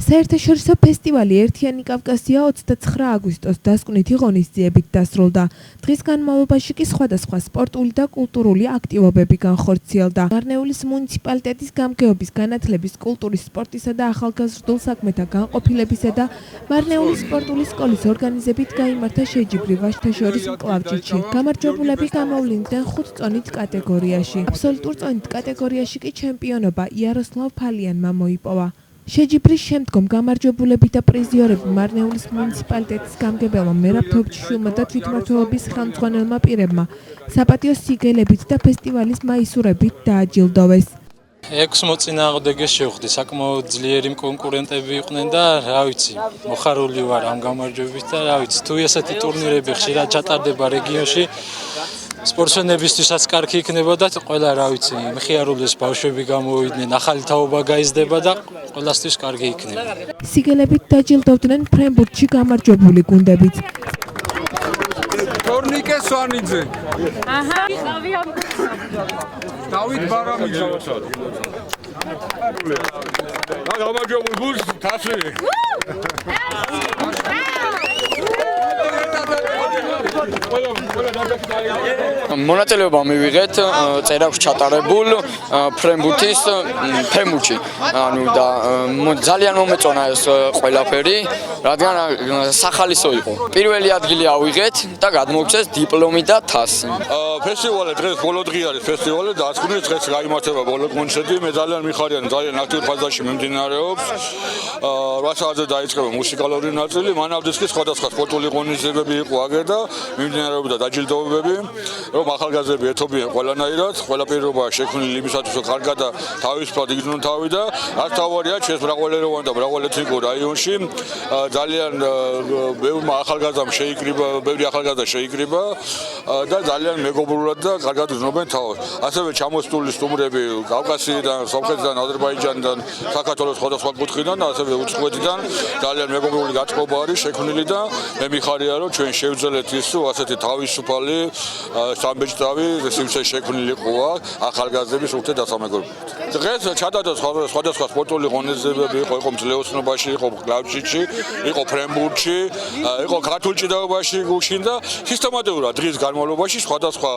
საერთაშორისო ფესტივალი „ერთიანი კავკასია“ 29 აგვისტოს დასკვნითი ღონისძიებით დასრულდა. დღის განმავლობაში კი სხვადასხვა სპორტული და კულტურული აქტივობები განხორციელდა. მარნეულის მუნიციპალიტეტის გამგეობის, განათლების, კულტურის, სპორტისა და ახალგაზრდულ საქმეთა განყოფილებისა და მარნეულის სპორტული სკოლის ორგანიზებით გაიმართა შეჯიბრი ვაჟთა შორის მკლავჭიდში. გამარჯვებულები გამოვლინდნენ 5 წონით კატეგორიაში. აბსოლუტურ წონით კატეგორიაში კი ჩემპიონობა იაროსლავ ფალიანმა მოიპოვა. შეჯიბრის შემდგომ გამარჯვებულები და პრიზიორები მარნეულის მუნიციპალიტეტის გამგებელმა მერაბ თოფჩიშვილმა და თვითმმართველობის ხელმძღვანელმა პირებმა საპატიო სიგელებით და ფესტივალის მაისურებით დააჯილდოვეს. 6 მოწინააღმდეგეს შევხვდი, საკმაოდ ძლიერი კონკურენტები იყვნენ და რა ვიცი, მოხარული ვარ ამ გამარჯვებით და რა ვიცი, თუ ესეთი ტურნირები ხშირად ჩატარდება რეგიონში, სპორტსმენებისთვისაც კარგი იქნება და ყველა რა ვიცი, მხიარულეს ბავშვები გამოვიდნენ, ახალი თაობა გაიზრდება და ყველასთვის კარგი იქნება. სიგელებით დაჯილდოვდნენ ფრენბურთში გამარჯვებული გუნდებიც. Tornike Svanidze. აჰა, ვიყავი ამ დავით ბარამიძე. და გამარჯვებულ გუნდს თასი. მონაწილეობა მივიღეთ წერაქვს ჩატარებულ ფრენბურთის ფემურჩი. ანუ და ძალიან მომეწონა ეს ყველაფერი, რადგან სახალისო იყო. პირველი ადგილი ავიღეთ და გადმოგცეს დიპლომი და თასი. ფესტივალი დღეს ბოლო დღე არის ფესტივალი და ასკვნით დღეს გაიმართება ბოლო კონცერტი. მე ძალიან მიხარია, ძალიან აქტიურ ფაზაში მიმდინარეობს. 8 საათზე დაიწყება მუსიკალური ნაწილი, მანამდეც კი სხვადასხვა სპორტული ღონისძიებები იყო აგერ და მიმდინარეობდა დაჯილდოვებები, რომ ახალგაზრდები ეთობიან ყველანაირად, ყველა პირობაა შექმნილი იმისათვის, რომ კარგად და თავისუფლად იგრძნონ თავი და რაც თავარია ჩვენს მრავალეროვან და მრავალეთნიკურ რაიონში ძალიან ბევრი ახალგაზრდა შეიკრიბა და ძალიან მეგობრულად და კარგად გრძნობენ თავს. ასევე ჩამოსული სტუმრები კავკასიიდან, სომხეთიდან, აზერბაიჯანიდან, საქართველოს სხვადასხვა კუთხიდან, ასევე უცხოეთიდან ძალიან მეგობრული გაწყობა არის შექმნილი და მე მიხარია, რომ ჩვენ შევძელეთ ის, რომ ასეთი თავისუფალი სამბეჭდავი სივრცე შექმნილი ყოა ახალგაზრდების ურთე დასამეგობრებლად. დღეს ჩატარდა სხვადასხვა სპორტული ღონისძიებები, იყო მძლეოსნობაში, იყო გლავჭიდში, იყო ფრენბურთში, იყო ქართულ ჭიდაობაში გუშინ და სისტემატურად დღის განმავლობაში სხვადასხვა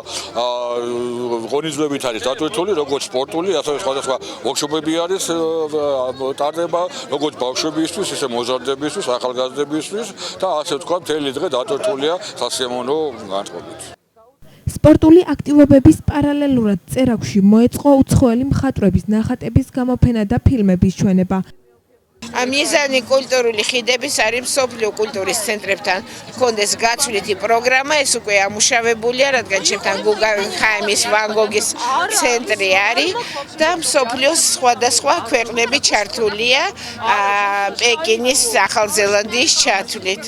ღონისძიებებით არის დატვირთული, როგორც სპორტული, ასევე სხვადასხვა ვორქშოპები არის ტარდება, როგორც ბავშვებისთვის, ისე მოზარდებისთვის, ახალგაზრდებისთვის და ასე ვთქვა, მთელი დღე დატვირთულია სასიამოვნო განწყობით. სპორტული აქტივობების პარალელურად წერაქვში მოეწყო უცხოელი მხატვრების ნახატების გამოფენა და ფილმების ჩვენება. მიზანი კულტურული ხიდების არის მსოფლიო კულტურის ცენტრებთან ჰქონდეს გაცვლითი პროგრამა, ეს უკვე ამუშავებულია, რადგან ჩემთან გუგენჰაიმის ვან გოგის ცენტრი არის და მსოფლიოს სხვადასხვა ქვეყნები ჩართულია პეკინის, ახალზელანდიის ჩათვლით.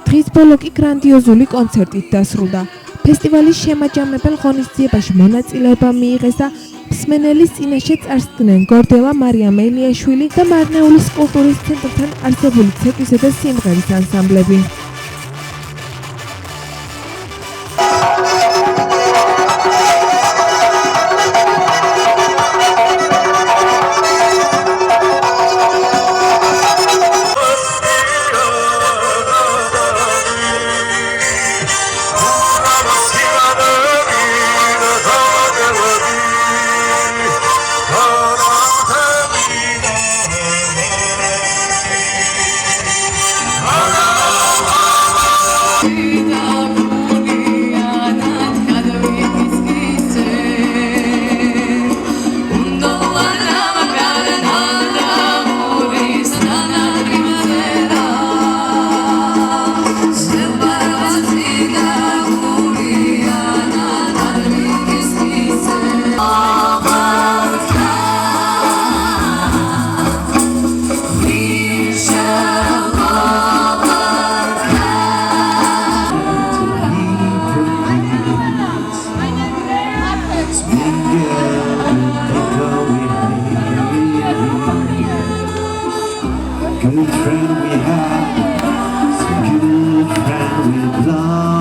დღის ბოლო კი გრანდიოზული კონცერტით დასრულდა. ფესტივალის შემაჯამებელ ღონისძიებაში მონაწილეობა მიიღეს და მსმენელის წინაშე წარსდგნენ გორდელა მარიამ ელიაშვილი და მარნეულის კულტურის ცენტრთან არსებული ცეკვისა და სიმღერის ანსამბლები. Good friend we had, good friend we lost.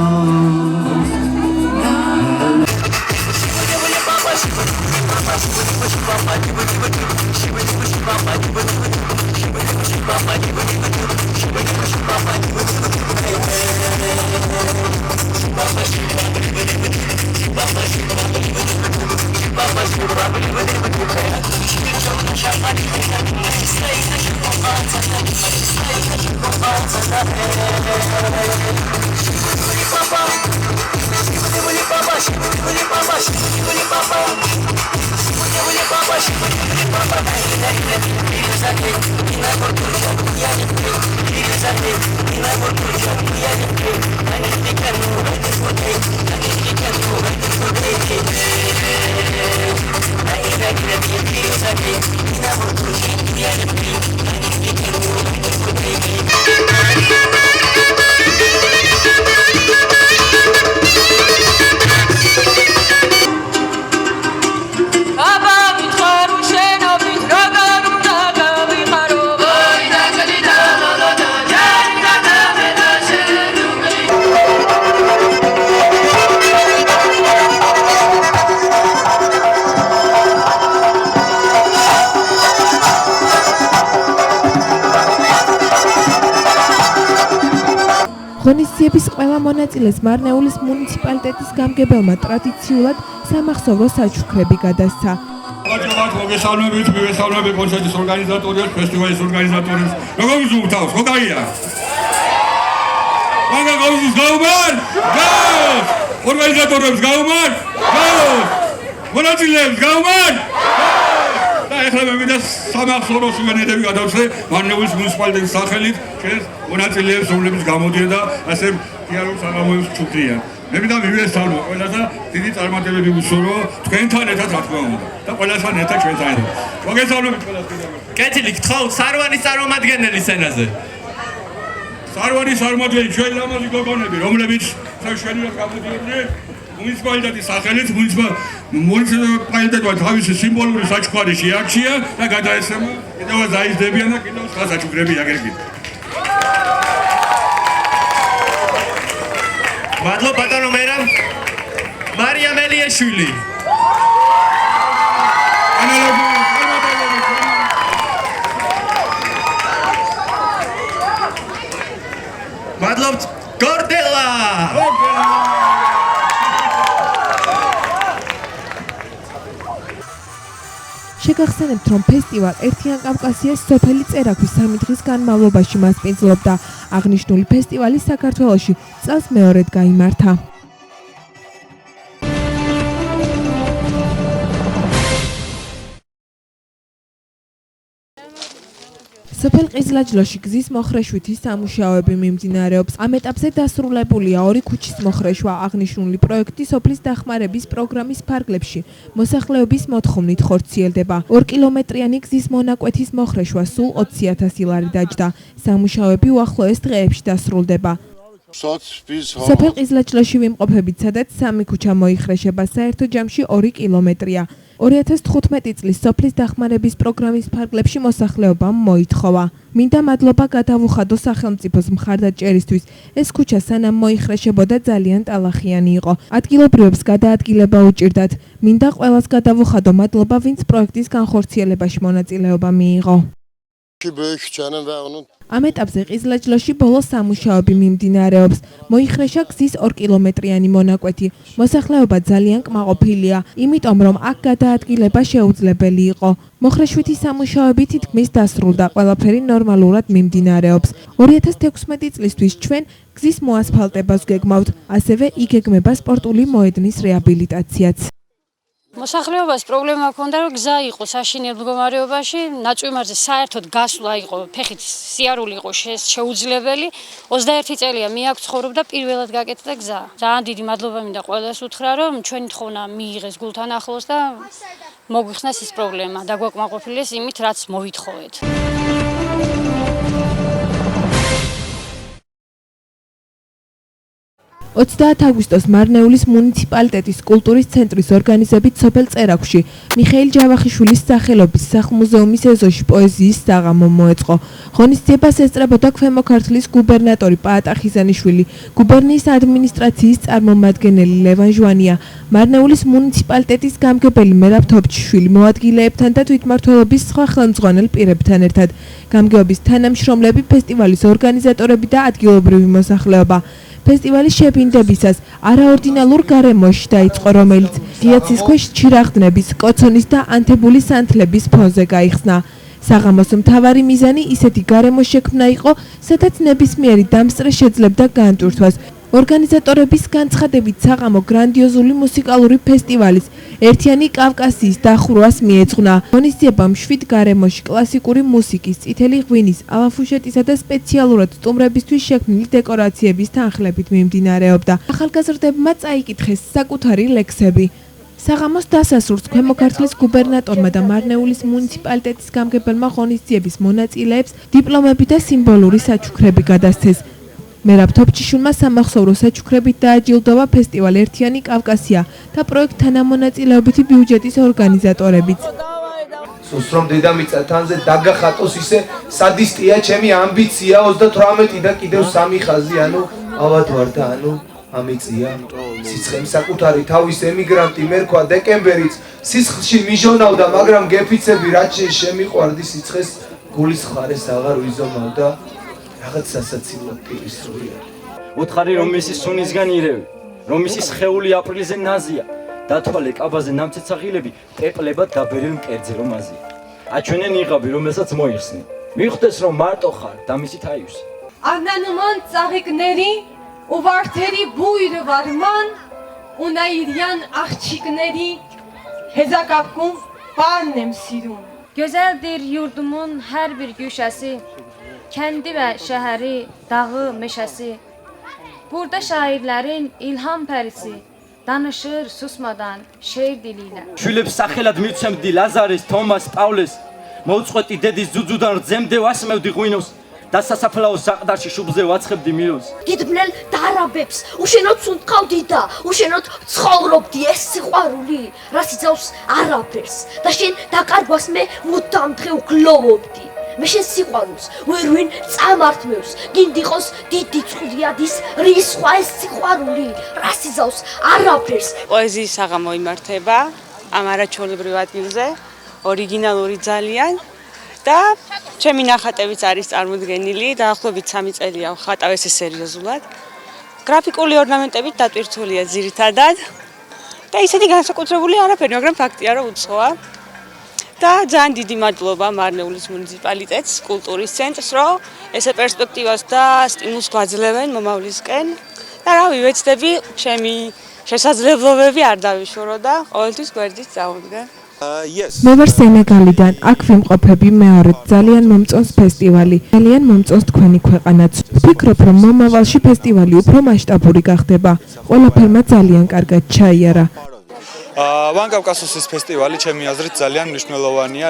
ღონისძიების ყველა მონაწილეს მარნეულის მუნიციპალიტეტის გამგებელმა ტრადიციულად სამახსოვრო საჩუქრები გადასცა. მოგესალმებით, მივესალმებით კონცერტის ორგანიზატორებს, ფესტივალის ორგანიზატორებს. როგორ გძნობთ? ხო გაია? მაგა გავიზის გაუმარ? გაუს! ორგანიზატორებს გაუმარ? გაუს! მონაწილეებს გაუმარ? და ეხლა მე მინდა სამახსოვრო სუვენირები გადავცე მარნეულის მუნიციპალიტეტის სახელით, ჩვენს მონაწილეებს, რომლებიც გამოდიან და ასე თეატრალურ საღამოებს ჩუქრიან. მე მინდა მივესალმო ყველასა, დიდი წარმატებები ვუსურვო თქვენთან ერთად, რა თქმა უნდა. და ყველასთან ერთად ჩვენთან ერთად. მოგესალმებით ყველას კიდევ. კეთილი გთხოვთ სარვანის წარმომადგენელი სცენაზე. სარვანის წარმომადგენელი ჩვენი ლამაზი გოგონები, რომლებიც საშვენიერ გამოდიოდნენ მუნიციპალიტეტის სახელით, მუნიციპალიტეტმა თავისი სიმბოლური საჩუქარი შეარჩია და გადაეცემა, კიდევ დაიზრდებიან და კიდევ სხვა საჩუქრები აგერგით. მადლობა ბატონო მერამ მარიამ ელიაშვილი. მადლობთ გორდელა. შეგახსენებთ, რომ ფესტივალ ერთიან კავკასიას სოფელი წერაქვის 3 დღის განმავლობაში მასპინძლობდა. აღნიშნული ფესტივალი საქართველოში წელს მეორედ გაიმართა. სოფელ ყიზლაჯლოში გზის მოხრეშვითი სამუშაოები მიმდინარეობს. ამ ეტაპზე დასრულებულია 2 ქუჩის მოხრეშვა. აღნიშნული პროექტი სოფლის დახმარების პროგრამის ფარგლებში მოსახლეობის მოთხოვნით ხორციელდება. 2 კილომეტრიანი გზის მონაკვეთის მოხრეშვა სულ 20,000 ლარი დაჯდა. სამუშაოები უახლოეს დღეებში დასრულდება. სოფელ ყიზლაჯლოში ვიმყოფებით, სადაც 3 ქუჩა მოიხრეშება, საერთო ჯამში 2 კილომეტრია. 2015 წლის სოფლის დახმარების პროგრამის ფარგლებში მოსახლეობამ მოითხოვა. მინდა მადლობა გადავუხადო სახელმწიფოს მხარდაჭერისთვის. ეს ქუჩა სანამ მოიხრეშებოდა ძალიან ტალახიანი იყო. ადგილობრივებს გადაადგილება უჭირდათ. მინდა ყველას გადავუხადო მადლობა, ვინც პროექტის განხორციელებაში მონაწილეობა მიიღო. ამ ეტაპზე ყიზლაჯლოში ბოლო სამუშაოები მიმდინარეობს. მოიხრეშა გზის 2 კილომეტრიანი მონაკვეთი. მოსახლეობა ძალიან კმაყოფილია, იმიტომ რომ აქ გადაადგილება შეუძლებელი იყო. მოხრეშვითი სამუშაოები თითქმის დასრულდა, ყველაფერი ნორმალურად მიმდინარეობს. 2016 წლისთვის ჩვენ გზის მოასფალტებას გეგმავთ, ასევე იგეგმება სპორტული მოედნის რეაბილიტაციაც. მოსახლეობას პრობლემა ჰქონდა, რომ გზა იყო საშინელ მდგომარეობაში, ნაწვიმარზე საერთოდ გასვლა იყო, ფეხით სიარული იყო შეუძლებელი. 21 წელია მე აქ ცხოვრობდა, პირველად გაკეთდა გზა. ძალიან დიდი მადლობა მინდა ყველას უთხრა, რომ ჩვენი თხოვნა მიიღეს გულთან ახლოს და მოგვიხსნეს ის პრობლემა და გვაკმაყოფილეს იმით, რაც მოვითხოვეთ. 30 აგვისტოს მარნეულის მუნიციპალიტეტის კულტურის ცენტრის ორგანიზებით სოფელ წერაქვში მიხეილ ჯავახიშვილის სახელობის სახლ-მუზეუმის ეზოში პოეზიის საღამო მოეწყო. ღონისძიებას ესწრებოდა ქვემო ქართლის გუბერნატორი პაატა ხიზანიშვილი, გუბერნიის ადმინისტრაციის წარმომადგენელი ლევან ჟვანია, მარნეულის მუნიციპალიტეტის გამგებელი მერაბ თოფჩიშვილი, მოადგილეებთან და თვითმმართველობის სხვა ხელმძღვანელ პირებთან ერთად. გამგეობის თანამშრომლები, ფესტივალის ორგანიზატორები და ადგილობრივი მოსახლეობა. ფესტივალის შებინდებისას არაორდინალურ გარემოში დაიწყო, რომელიც ღია ცის ქვეშ ჩირაღდნების, კოცონის და ანთებული სანთლების ფონზე გაიხსნა. საღამოს მთავარი მიზანი ისეთი გარემო შექმნა იყო, სადაც ნებისმიერი დამსწრე შეძლებდა განტვირთვას. ორგანიზატორების განცხადებით საღამო გრანდიოზული მუსიკალური ფესტივალის ერთიანი კავკასიის დახურვას მიეძღვნა. ღონისძიება მშვიდ გარემოში კლასიკური მუსიკის, წითელი ღვინის, ალაფუშეტისა და სპეციალურად სტუმრებისთვის შექმნილი დეკორაციების თანხლებით მიმდინარეობდა. ახალგაზრდებმა წაიკითხეს საკუთარი ლექსები. საღამოს დასასრულს ქვემო ქართლის გუბერნატორმა და მარნეულის მუნიციპალიტეტის გამგებელმა ღონისძიების მონაწილეებს დიპლომები და სიმბოლური საჩუქრები გადასცეს. მერაბ თოფჩიშვილმა სამახსოვრო საჩუქრებით დააჯილდოვა ფესტივალ ერთიანი კავკასია და პროექტ თანამონაწილეობითი ბიუჯეტის ორგანიზატორებიც. სულს რომ დედამიწა თანზე დაგახატოს ისე სადისტია ჩემი ამბიცია 38 და კიდევ 3 ხაზი ანუ ავად ვარ და ანუ ამიწია სიცხემ საკუთარი თავის ემიგრანტი მერქვა დეკემბერიც სისხლში მიჟონავდა მაგრამ გეფიცები რაც შემიყვარდი სიცხეს გულის ხარეს აღარ ვიზომავდა რაღაც სასაცილო პირისრია უთხარი რომ მისი სუნისგან ირევი რომ მისი სხეული აპრილზე ნაზია დათვალე კაბაზე ნამცეცაღილები პეპლებად დაბერილ მკერდზე რომ აზია აჩვენენ იღაბი რომელსაც მოიხსნი მიხვდეს რომ მარტო ხარ და მისი თაიუსი Ananıman tsağıqneri uvarteri buydu varman unayiryan ahçıkneri hezakakkum barnem sirun Gözəldir yurdumun hər bir güşəsi, kəndi və şəhəri, dağı, meşəsi. Burada şairlərin ilham pərisi danışır susmadan şeir dililə. შვილებს სახელად მივცემდი ლაზარეს, თომას, პავლეს. მოუწყვეტი დედის ძუძუდან რძემდე ვასმევდი ღვინოს და სასაფლაოს საყდარში შუბლზე ვაცხებდი მილოს. Გიდგმნელ დარაბებს უშენოდ სუნთქავდი და უშენოდ ცხოვრობდი ეს სიყვარული რაც იცავს არაფერს და შენ დაკარგვას მე მუდამ დღე უგლოვობდი მე შენ სიყვარულს ვერვინ წამართმევს გინდიყოს დიდი წვდიადის რის სხვა ეს სიყვარული რაც იცავს არაფერს პოეზიის საღამო იმართება ამ არაჩვეულებრივ ადგილზე ორიგინალური ძალიან და ჩემი ნახატებიც არის წარმოდგენილი დაახლოებით 3 წელია ვხატავ ესე სერიოზულად. გრაფიკული ორნამენტებით დატვირთულია ძირითადად და ისეთი განსაკუთრებული არაფერი, მაგრამ ფაქტია რომ უცხოა. და ძალიან დიდი მადლობა მარნეულის მუნიციპალიტეტს, კულტურის ცენტრს, რომ ესე პერსპექტივას და სტიმულს გვაძლევენ მომავლისკენ. და რავი, ვეცდები ჩემი შესაძლებლობები არ დავიშორო და ყოველთვის გვერდით წავდგა. მე ვარ სენეგალიდან, აქ ვიმყოფები მეორედ ძალიან მომწონს ფესტივალი. ძალიან მომწონს თქვენი ქვეყანაც. ვფიქრობ, რომ მომავალში ფესტივალი უფრო მასშტაბური გახდება. ყველაფერმა ძალიან კარგად ჩაიარა. ვანკავკასიის ფესტივალი ჩემი აზრით ძალიან მნიშვნელოვანია,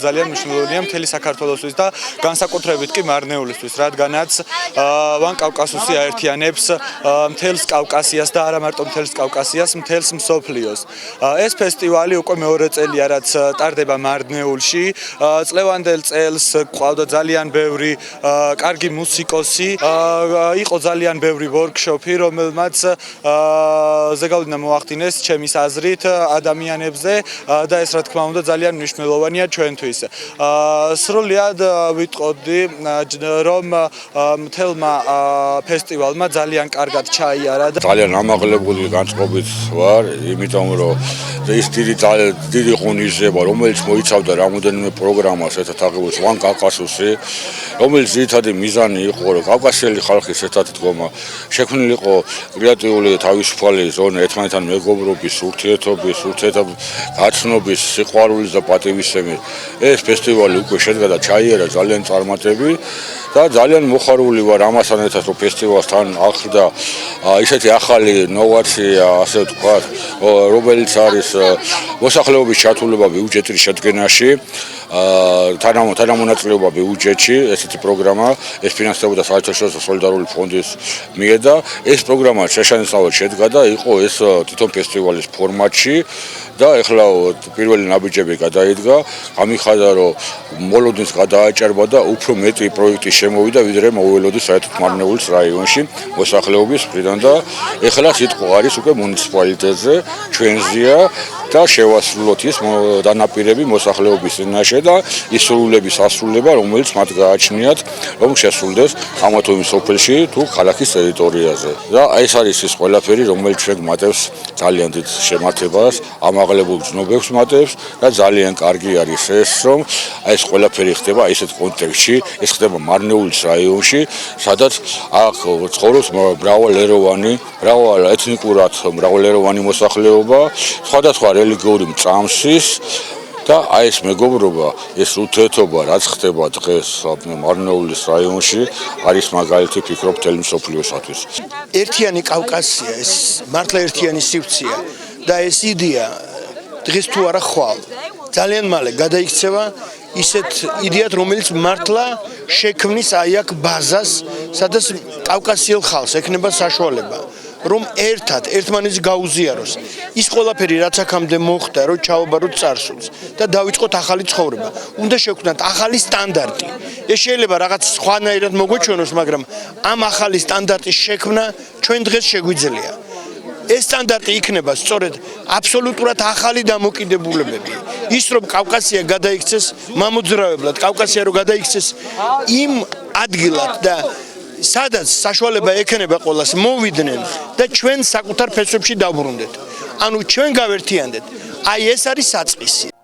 ძალიან მნიშვნელოვანია მთელი საქართველოსთვის და განსაკუთრებით კი მარნეულისთვის, რადგანაც ვანკავკასისი აერთიანებს მთელს კავკასიას და არა მარტო მთელს კავკასიას, მთელს მსოფლიოს. ეს ფესტივალი უკვე მეორე წელია, რაც ტარდება მარნეულში. წლევანდელ წელს ყავდა ძალიან ბევრი კარგი მუსიკოსი, იყო ძალიან ბევრი ვორქშოპი, რომელმაც ზეგავლენა მოახდინეს ჩემის აზრით ადამიანებზე და ეს რა თქმა უნდა ძალიან მნიშვნელოვანია ჩვენთვის. სრულად ვიტყოდი რომ მთელმა ფესტივალმა ძალიან კარგად ჩაიარა და ძალიან ამაღლებული განწყობით ვარ, იმიტომ რომ ის დიდი ღონისძიება, რომელიც მოიცავდა რამოდენიმე პროგრამას, ერთად აღებულს ვანკავკასუსი, რომელიც ძირითადი მიზანი იყო, რომ კავკასიელი ხალხის ერთად დგომა შექმნილიყო კრეატიული თავისუფალი ზონა ერთმანეთთან მეგობრობის, ურთიერთობის, გაცნობის, სიყვარულის და პატივისცემის. ეს ფესტივალი უკვე შედგა და ჩაიარა ძალიან წარმატებით და ძალიან მოხარული ვარ ამასთან ერთად, რომ ფესტივალს თან ახლდა ისეთი ახალი ნოვაცია, ასე ვთქვათ, რომელიც არის მოსახლეობის ჩათვლილება ბიუჯეტის შედგენაში, თანამონაწილეობა ბიუჯეტში, ესეთი პროგრამა, ეს ფინანსდებოდა საერთაშორისო სოლიდარული ფონდის მიერ და ეს პროგრამა შეშანისავად შედგა და იყო ეს თვითონ ფესტივალის ფორმატში და ეხლა პირველი ნაბიჯები გადაიდგა, გამიხადა რომ მოლოდინს გადააჭერბა და უფრო მეტი პროექტი შემოვიდა, ვიდრე მოველოდი საერთოდ მარნეულის რაიონში მოსახლეობის მხრიდან და ეხლა სიტყვა არის უკვე მუნიციპალიტეტზე, ჩვენზეა და შევასრულოთ ის დანაპირები მოსახლეობის წინაშე და ის სრულების ასრულება, რომელიც მათ გააჩნიათ, რომ შესრულდეს ამა თუ იმ სოფელში თუ ქალაქის ტერიტორიაზე. და ეს არის ის ყველაფერი, რომელიც ჩვენ გმატებს ძალიან დიდ შემართებას, ამაღლებულ ცნობებს მატებს და ძალიან კარგი არის ეს, რომ ეს ყველაფერი ხდება ესეთ კონტექსტში, ეს ხდება მარნეულის რაიონში, სადაც აქ ცხოვრობს მრავალეროვანი, ეთნიკურად მრავალეროვანი მოსახლეობა, სხვადასხვა რელიგიური მწამსის და ეს მეგობრობა, ეს ურთიერთობა, რაც ხდება დღეს მარნეულის რაიონში, არის მაგალითი ფიქრობ მთელი მსოფლიოსათვის. ერთიანი კავკასია, ეს მართლა ერთიანი სივრცეა და ეს იდეა დღეს თუ არა ხვალ. ძალიან მალე გადაიქცევა ისეთ იდეად, რომელიც მართლა შექმნის აი აქ ბაზას, სადაც კავკასიელ ხალხს ექნება საშუალება, რომ ერთმანეთს გაუზიაროს. ის ყველაფერი, რაც აქამდე მოხდა, რომ ჩააბაროთ წარსულს და დავიწყოთ ახალი ცხოვრება. უნდა შევქმნათ ახალი სტანდარტი. ეს შეიძლება რაღაც სხვანაირად მოგვეჩვენოს, მაგრამ ამ ახალი სტანდარტის შექმნა ჩვენ დღეს შეგვიძლია. ეს სტანდარტი იქნება სწორედ აბსოლუტურად ახალი დამოკიდებულებები. ის რომ კავკასია გადაიქცეს მამოძრავებლად, კავკასია რომ გადაიქცეს იმ ადგილად და სადაც საშუალება ექნება ყველას მოვიდნენ და ჩვენ საკუთარ ფესვებში დავბრუნდეთ. ანუ ჩვენ გავერთიანდეთ. აი ეს არის საწყისი.